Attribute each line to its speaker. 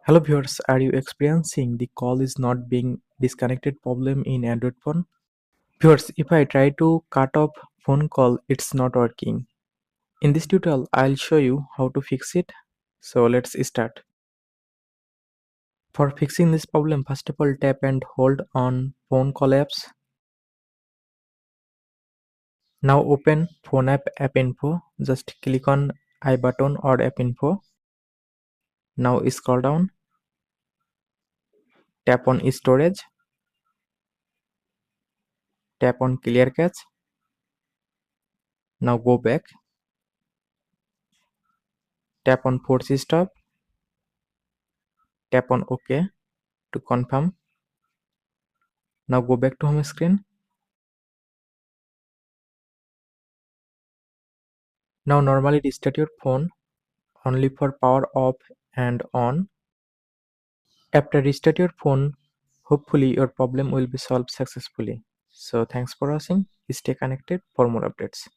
Speaker 1: Hello viewers, are you experiencing the call is not being disconnected problem in Android phone? Viewers, if I try to cut off phone call, it's not working. In this tutorial, I'll show you how to fix it. So let's start. For fixing this problem, first of all tap and hold on phone call apps. Now open phone app info. Just click on I button or app info. Now scroll down. Tap on storage. Tap on clear cache. Now go back. Tap on force stop. Tap on OK to confirm. Now go back to home screen. Now normally restart your phone only for power off and on. After restart your phone, hopefully your problem will be solved successfully. So thanks for watching. Stay connected for more updates.